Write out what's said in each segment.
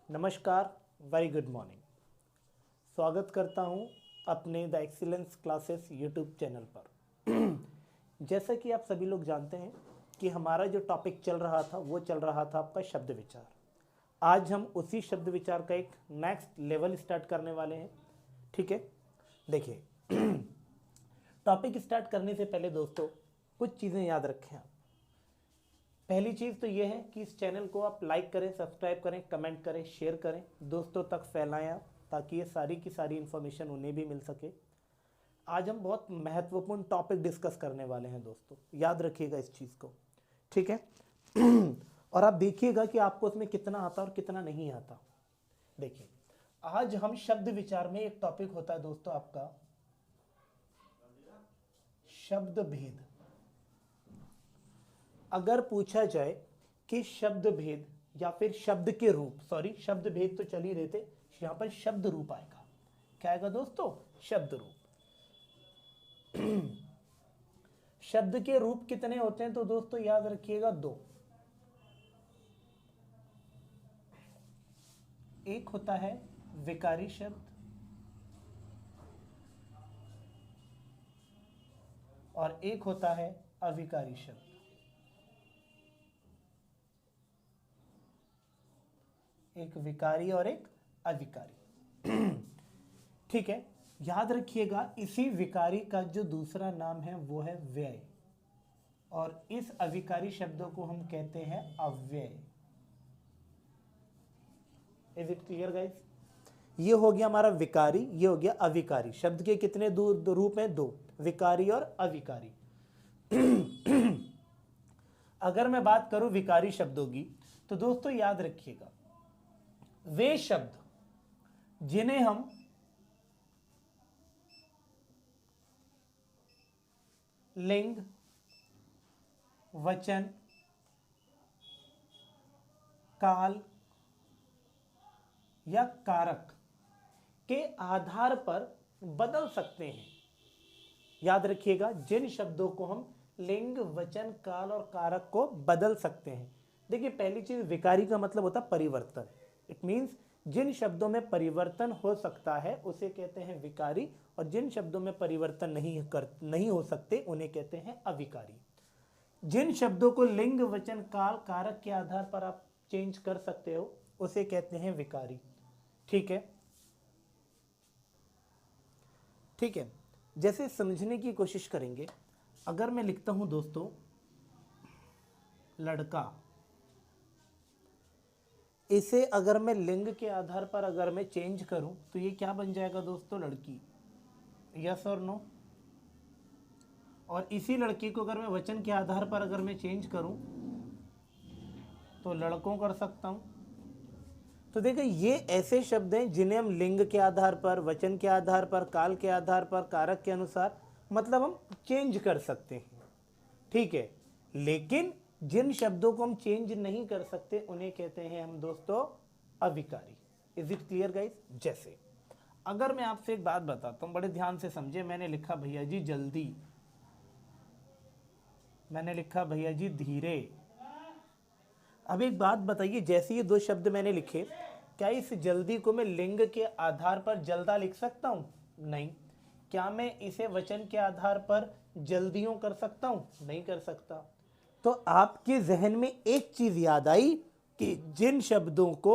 नमस्कार, very good morning. स्वागत करता हूं अपने the excellence classes YouTube channel पर। जैसा कि आप सभी लोग जानते हैं कि हमारा जो टॉपिक चल रहा था वो चल रहा था आपका शब्द विचार। आज हम उसी शब्द विचार का एक नेक्स्ट लेवल स्टार्ट करने वाले हैं। ठीक है, देखिए टॉपिक स्टार्ट करने से पहले दोस्तों कुछ चीज़ें याद रखें आप। पहली चीज़ तो ये है कि इस चैनल को आप लाइक करें, सब्सक्राइब करें, कमेंट करें, शेयर करें, दोस्तों तक फैलाएं आप, ताकि ये सारी की सारी इन्फॉर्मेशन उन्हें भी मिल सके। आज हम बहुत महत्वपूर्ण टॉपिक डिस्कस करने वाले हैं दोस्तों, याद रखिएगा इस चीज़ को, ठीक है। और आप देखिएगा कि आपको उसमें कितना आता और कितना नहीं आता। देखिए, आज हम शब्द विचार में एक टॉपिक होता है दोस्तों आपका शब्द भेद। अगर पूछा जाए कि शब्द भेद या फिर शब्द के रूप, सॉरी शब्द भेद तो चल ही रहे थे, यहां पर शब्द रूप आएगा। क्या आएगा दोस्तों? शब्द रूप। शब्द के रूप कितने होते हैं तो दोस्तों याद रखिएगा दो। एक होता है विकारी शब्द और एक होता है अविकारी शब्द। एक विकारी और एक अविकारी। ठीक है, याद रखिएगा इसी विकारी का जो दूसरा नाम है वो है व्यय, और इस अविकारी शब्दों को हम कहते हैं अव्यय। Is it clear guys? ये हो गया हमारा विकारी, ये हो गया अविकारी। शब्द के कितने रूप हैं? दो, विकारी और अविकारी। अगर मैं बात करूं विकारी शब्दों की तो दोस्तों याद रखिएगा वे शब्द जिन्हें हम लिंग, वचन, काल या कारक के आधार पर बदल सकते हैं। याद रखिएगा, जिन शब्दों को हम लिंग, वचन, काल और कारक को बदल सकते हैं। देखिए, पहली चीज विकारी का मतलब होता है परिवर्तन। इट मींस जिन शब्दों में परिवर्तन हो सकता है उसे कहते हैं विकारी, और जिन शब्दों में परिवर्तन नहीं हो सकते उन्हें कहते हैं अविकारी। जिन शब्दों को लिंग, वचन, काल, कारक के आधार पर आप चेंज कर सकते हो उसे कहते हैं विकारी। ठीक है, ठीक है। जैसे समझने की कोशिश करेंगे, अगर मैं लिखता हूं दोस्तों लड़का, इसे अगर मैं लिंग के आधार पर अगर मैं चेंज करूं तो ये क्या बन जाएगा दोस्तों? लड़की। यस और नो? और इसी लड़की को अगर मैं वचन के आधार पर अगर मैं चेंज करूं तो लड़कों कर सकता हूं। तो देखिए, ये ऐसे शब्द हैं जिन्हें हम लिंग के आधार पर, वचन के आधार पर, काल के आधार पर, कारक के अनुसार मतलब हम चेंज कर सकते हैं। ठीक है, लेकिन जिन शब्दों को हम चेंज नहीं कर सकते उन्हें कहते हैं हम दोस्तों अविकारी। Is it clear guys? जैसे अगर मैं आपसे एक बात बताता हूं, बड़े ध्यान से समझे। मैंने लिखा भैया जी जल्दी, मैंने लिखा भैया जी धीरे। अब एक बात बताइए, जैसे ये दो शब्द मैंने लिखे, क्या इस जल्दी को मैं लिंग के आधार पर जल्दा लिख सकता हूं? नहीं। क्या मैं इसे वचन के आधार पर जल्दियों कर सकता हूं? नहीं कर सकता। तो आपके जहन में एक चीज याद आई कि जिन शब्दों को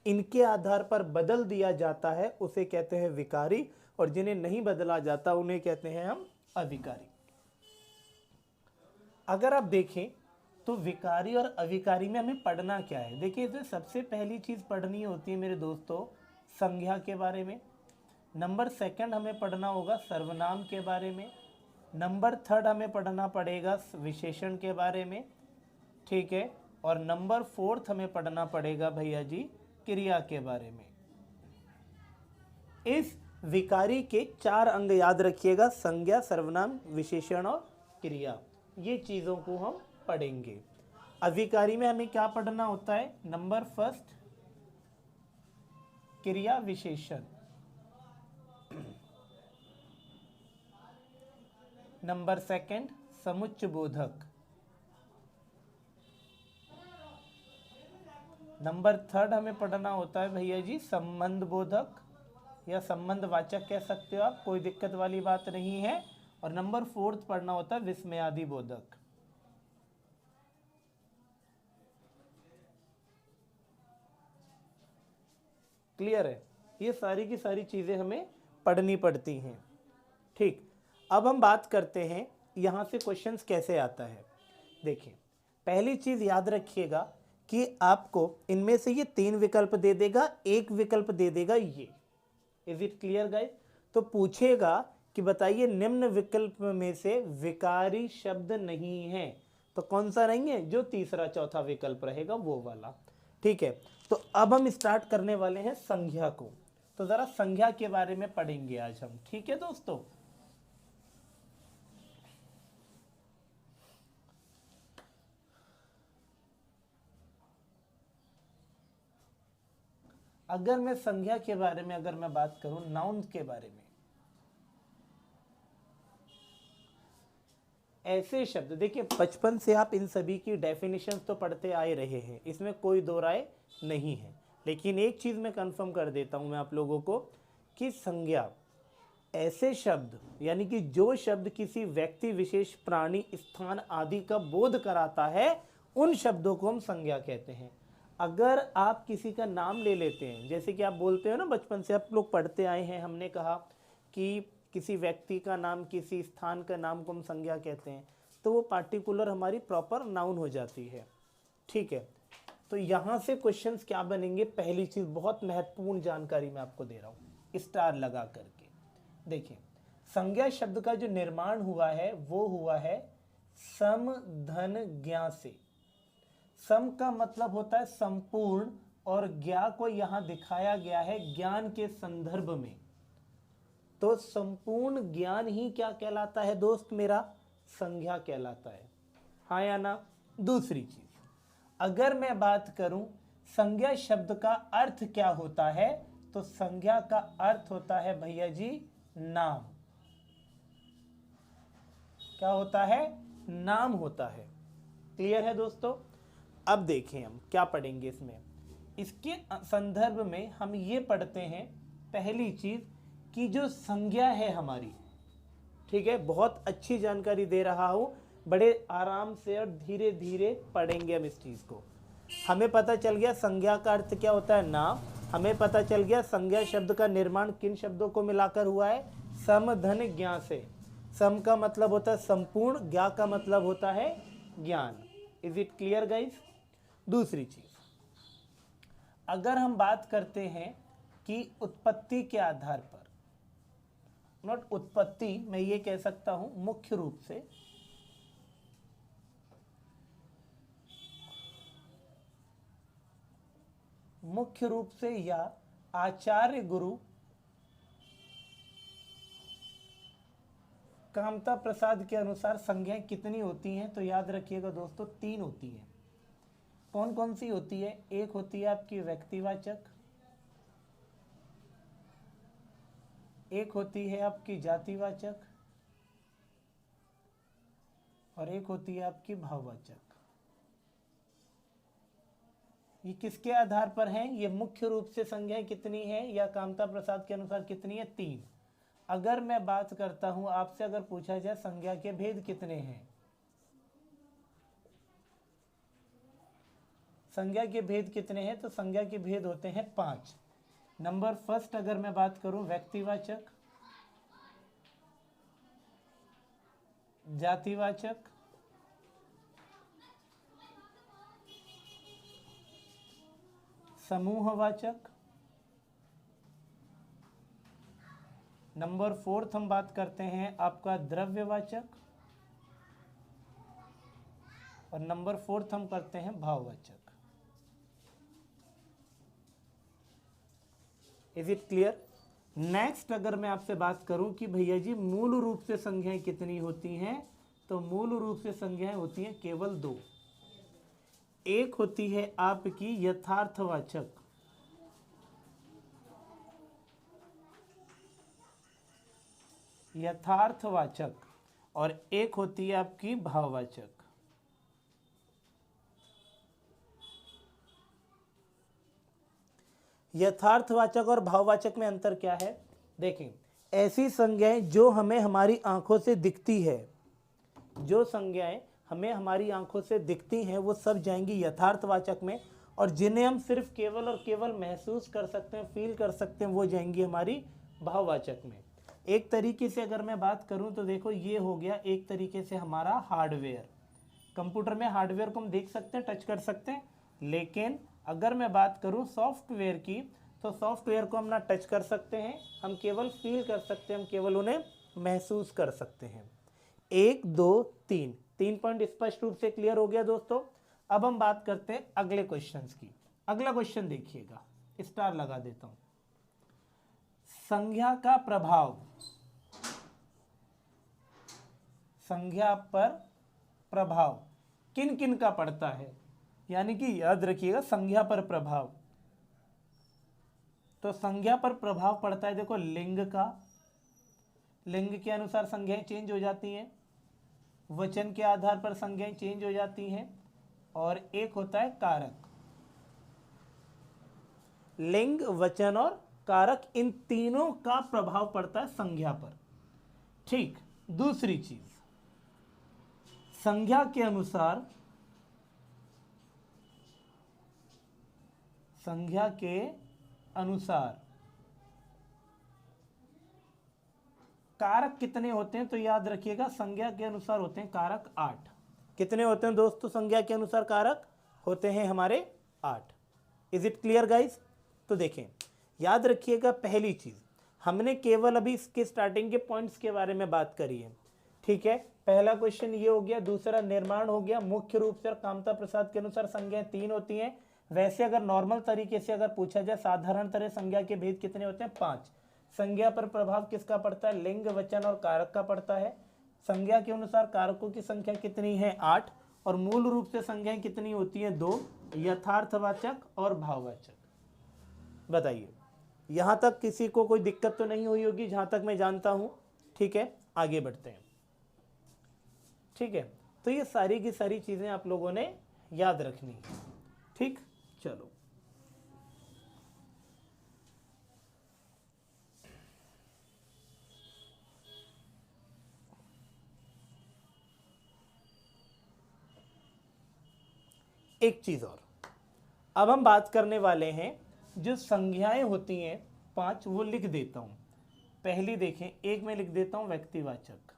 इनके आधार पर बदल दिया जाता है उसे कहते हैं विकारी, और जिन्हें नहीं बदला जाता उन्हें कहते हैं हम अविकारी। अगर आप देखें तो विकारी और अविकारी में हमें पढ़ना क्या है? देखिए, तो सबसे पहली चीज पढ़नी होती है मेरे दोस्तों संज्ञा के बारे में। नंबर सेकंड हमें पढ़ना होगा सर्वनाम के बारे में। नंबर थर्ड हमें पढ़ना पड़ेगा विशेषण के बारे में। ठीक है, और नंबर फोर्थ हमें पढ़ना पड़ेगा भैया जी क्रिया के बारे में। इस विकारी के चार अंग याद रखिएगा: संज्ञा, सर्वनाम, विशेषण और क्रिया। ये चीजों को हम पढ़ेंगे। अविकारी में हमें क्या पढ़ना होता है? नंबर फर्स्ट क्रिया विशेषण, नंबर सेकंड समुच्चय बोधक, नंबर थर्ड हमें पढ़ना होता है भैया जी संबंध बोधक या संबंध वाचक कह सकते हो आप, कोई दिक्कत वाली बात नहीं है। और नंबर फोर्थ पढ़ना होता है विस्मयादि बोधक। क्लियर है? ये सारी की सारी चीजें हमें पढ़नी पड़ती हैं। ठीक, अब हम बात करते हैं यहां से क्वेश्चंस कैसे आता है। देखिए, पहली चीज याद रखिएगा कि आपको इनमें से ये 3 विकल्प दे देगा, एक विकल्प दे देगा ये। Is it clear guys? तो पूछेगा कि बताइए निम्न विकल्प में से विकारी शब्द नहीं है, तो कौन सा नहीं है? जो तीसरा चौथा विकल्प रहेगा वो वाला। ठीक है, तो अब हम स्टार्ट करने वाले हैं संज्ञा को। तो जरा संज्ञा के बारे में पढ़ेंगे आज हम। ठीक है दोस्तों, अगर मैं संज्ञा के बारे में अगर मैं बात करूं, नाउन के बारे में, ऐसे शब्द, देखिए बचपन से आप इन सभी की डेफिनेशंस तो पढ़ते आए रहे हैं, इसमें कोई दो राय नहीं है। लेकिन एक चीज मैं कंफर्म कर देता हूं मैं आप लोगों को कि संज्ञा ऐसे शब्द, यानी कि जो शब्द किसी व्यक्ति विशेष, प्राणी, स्थान आदि का बोध कराता है, उन शब्दों को हम संज्ञा कहते हैं। अगर आप किसी का नाम ले लेते हैं, जैसे कि आप बोलते हो ना, बचपन से आप लोग पढ़ते आए हैं, हमने कहा कि किसी व्यक्ति का नाम, किसी स्थान का नाम को हम संज्ञा कहते हैं, तो वो पार्टिकुलर हमारी प्रॉपर नाउन हो जाती है। ठीक है, तो यहां से क्वेश्चंस क्या बनेंगे? पहली चीज, बहुत महत्वपूर्ण जानकारी मैं आपको दे रहा हूं स्टार लगा करके। देखिए, संज्ञा शब्द का जो निर्माण हुआ है वो हुआ है सम धन ज्ञा से। सम का मतलब होता है संपूर्ण, और ज्ञा को यहां दिखाया गया है ज्ञान के संदर्भ में। तो संपूर्ण ज्ञान ही क्या कहलाता है दोस्त मेरा? संज्ञा कहलाता है। हाँ या ना? दूसरी चीज, अगर मैं बात करूं संज्ञा शब्द का अर्थ क्या होता है, तो संज्ञा का अर्थ होता है भैया जी नाम। क्या होता है? नाम होता है। क्लियर है दोस्तों? अब देखें हम क्या पढ़ेंगे इसमें। इसके संदर्भ में हम ये पढ़ते हैं पहली चीज कि जो संज्ञा है हमारी, ठीक है, बहुत अच्छी जानकारी दे रहा हूं, बड़े आराम से और धीरे धीरे पढ़ेंगे हम इस चीज को। हमें पता चल गया संज्ञा का अर्थ क्या होता है, नाम। हमें पता चल गया संज्ञा शब्द का निर्माण किन शब्दों को मिलाकर हुआ है, सम धन ज्ञा से। सम का मतलब होता है संपूर्ण, ज्ञा का मतलब होता है ज्ञान। Is it clear guys? दूसरी चीज, अगर हम बात करते हैं कि उत्पत्ति के आधार पर, नॉट उत्पत्ति, मैं ये कह सकता हूं मुख्य रूप से, मुख्य रूप से या आचार्य गुरु कामता प्रसाद के अनुसार संज्ञाएं कितनी होती हैं? तो याद रखिएगा दोस्तों, 3 होती हैं। कौन कौन सी होती है? एक होती है आपकी व्यक्तिवाचक, एक होती है आपकी जातिवाचक, और एक होती है आपकी भाववाचक। ये किसके आधार पर हैं? ये मुख्य रूप से संज्ञाएं कितनी है या कामता प्रसाद के अनुसार कितनी है? 3। अगर मैं बात करता हूं आपसे, अगर पूछा जाए संज्ञा के भेद कितने हैं, संज्ञा के भेद कितने हैं, तो संज्ञा के भेद होते हैं 5। नंबर फर्स्ट अगर मैं बात करूं व्यक्तिवाचक, जातिवाचक, समूहवाचक। नंबर फोर्थ हम बात करते हैं आपका द्रव्यवाचक, और नंबर फोर्थ हम करते हैं भाववाचक। Is it clear? नेक्स्ट अगर मैं आपसे बात करूं कि भैया जी मूल रूप से संज्ञाएं कितनी होती हैं, तो मूल रूप से संज्ञाएं होती हैं केवल 2। एक होती है आपकी यथार्थवाचक, यथार्थवाचक, और एक होती है आपकी भाववाचक। यथार्थवाचक और भाववाचक में अंतर क्या है? देखें, ऐसी संज्ञाएं जो हमें हमारी आंखों से दिखती है, जो संज्ञाएं हमें हमारी आंखों से दिखती हैं वो सब जाएंगी यथार्थवाचक में, और जिन्हें हम सिर्फ केवल और केवल महसूस कर सकते हैं, फील कर सकते हैं, वो जाएंगी हमारी भाववाचक में। एक तरीके से अगर मैं बात करूं तो देखो, ये हो गया एक तरीके से हमारा हार्डवेयर। कंप्यूटर में हार्डवेयर को हम देख सकते हैं, टच कर सकते हैं, लेकिन अगर मैं बात करूं सॉफ्टवेयर की, तो सॉफ्टवेयर को हम ना टच कर सकते हैं, हम केवल फील कर सकते हैं, हम केवल उन्हें महसूस कर सकते हैं। 1 2 3 पॉइंट स्पष्ट रूप से क्लियर हो गया दोस्तों। अब हम बात करते हैं अगले क्वेश्चंस की। अगला क्वेश्चन देखिएगा, स्टार लगा देता हूं। संज्ञा का प्रभाव, संज्ञा पर प्रभाव किन किन का पड़ता है? यानी कि याद रखिएगा, संज्ञा पर प्रभाव, तो संज्ञा पर प्रभाव पड़ता है देखो लिंग का, लिंग के अनुसार संज्ञाएं चेंज हो जाती हैं, वचन के आधार पर संज्ञाएं चेंज हो जाती हैं, और एक होता है कारक। लिंग, वचन और कारक, इन तीनों का प्रभाव पड़ता है संज्ञा पर। ठीक, दूसरी चीज, संज्ञा के अनुसार, संज्ञा के अनुसार कारक कितने होते हैं? तो याद रखिएगा, संज्ञा के अनुसार होते हैं कारक 8। कितने होते हैं दोस्तों संज्ञा के अनुसार कारक? होते हैं हमारे 8। Is it clear guys? तो देखें, याद रखिएगा, पहली चीज हमने केवल अभी इसके स्टार्टिंग के पॉइंट्स के बारे में बात करी है, ठीक है। पहला क्वेश्चन ये हो गया, दूसरा निर्माण हो गया। मुख्य रूप से और कामता प्रसाद के अनुसार संज्ञाएं 3 होती हैं। वैसे अगर नॉर्मल तरीके से अगर पूछा जाए, साधारण तरह संज्ञा के भेद कितने होते हैं? 5। संज्ञा पर प्रभाव किसका पड़ता है? लिंग, वचन और कारक का पड़ता है। संज्ञा के अनुसार कारकों की संख्या कितनी है? 8। और मूल रूप से संज्ञाएं कितनी होती हैं? 2, यथार्थवाचक और भाववाचक। बताइए, यहां तक किसी को कोई दिक्कत तो नहीं हुई होगी जहां तक मैं जानता हूं, ठीक है। आगे बढ़ते हैं, ठीक है। तो ये सारी की सारी चीजें आप लोगों ने याद रखनी है, ठीक। चलो, एक चीज और, अब हम बात करने वाले हैं जो संज्ञाएं होती हैं 5, वो लिख देता हूं। पहली देखें, एक में लिख देता हूं व्यक्तिवाचक,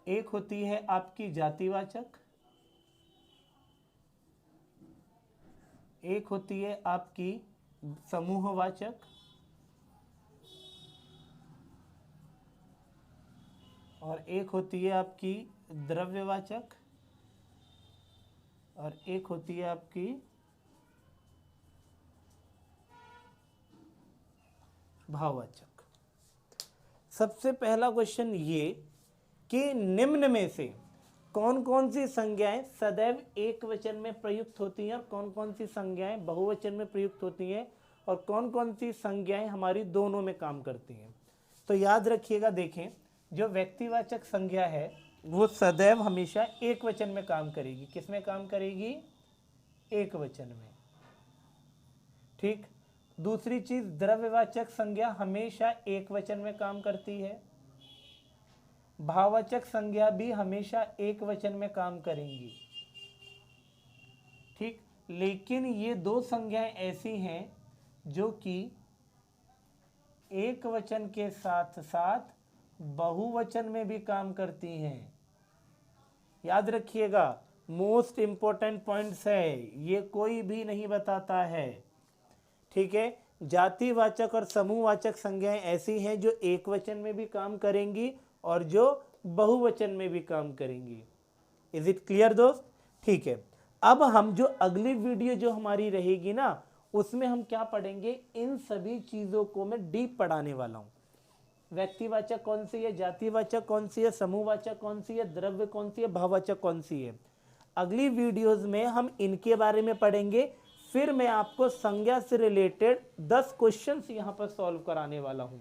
एक होती है आपकी जातिवाचक, एक होती है आपकी समूहवाचक, और एक होती है आपकी द्रव्यवाचक, और एक होती है आपकी भाववाचक। सबसे पहला क्वेश्चन ये कि निम्न में से कौन कौन सी संज्ञाएं सदैव एक वचन में प्रयुक्त होती हैं और कौन कौन सी संज्ञाएं बहुवचन में प्रयुक्त होती हैं और कौन कौन सी संज्ञाएं हमारी दोनों में काम करती हैं? तो याद रखिएगा, देखें, जो व्यक्तिवाचक संज्ञा है वो सदैव हमेशा एक वचन में काम करेगी। किस में काम करेगी? एक वचन में, ठीक। दूसरी चीज, द्रव्यवाचक संज्ञा हमेशा एक वचन में काम करती है। भाववाचक संज्ञा भी हमेशा एक वचन में काम करेंगी, ठीक। लेकिन ये 2 संज्ञाएं ऐसी हैं जो कि एक वचन के साथ साथ बहुवचन में भी काम करती हैं। याद रखिएगा, मोस्ट इंपॉर्टेंट पॉइंट्स है, ये कोई भी नहीं बताता है, ठीक है। जातिवाचक और समूहवाचक संज्ञाएं ऐसी हैं जो एक वचन में भी काम करेंगी और जो बहुवचन में भी काम करेंगी। इज इट क्लियर दोस्त? ठीक है। अब हम जो अगली वीडियो जो हमारी रहेगी ना, उसमें हम क्या पढ़ेंगे? इन सभी चीजों को मैं डीप पढ़ाने वाला हूं। व्यक्तिवाचक कौन सी है, जातिवाचक कौन सी है, समूहवाचक कौन सी है, द्रव्य कौन सी है, भाववाचक कौन सी है। अगली वीडियोस में हम इनके बारे में पढ़ेंगे। फिर मैं आपको संज्ञा से रिलेटेड 10 क्वेश्चंस यहां पर सॉल्व कराने वाला हूं,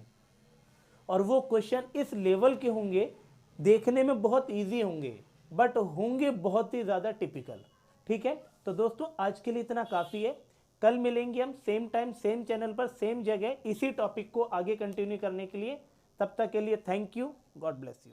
और वो क्वेश्चन इस लेवल के होंगे, देखने में बहुत इजी होंगे बट होंगे बहुत ही ज्यादा टिपिकल, ठीक है। तो दोस्तों आज के लिए इतना काफ़ी है। कल मिलेंगे हम सेम टाइम सेम चैनल पर सेम जगह इसी टॉपिक को आगे कंटिन्यू करने के लिए। तब तक के लिए thank you, God bless you.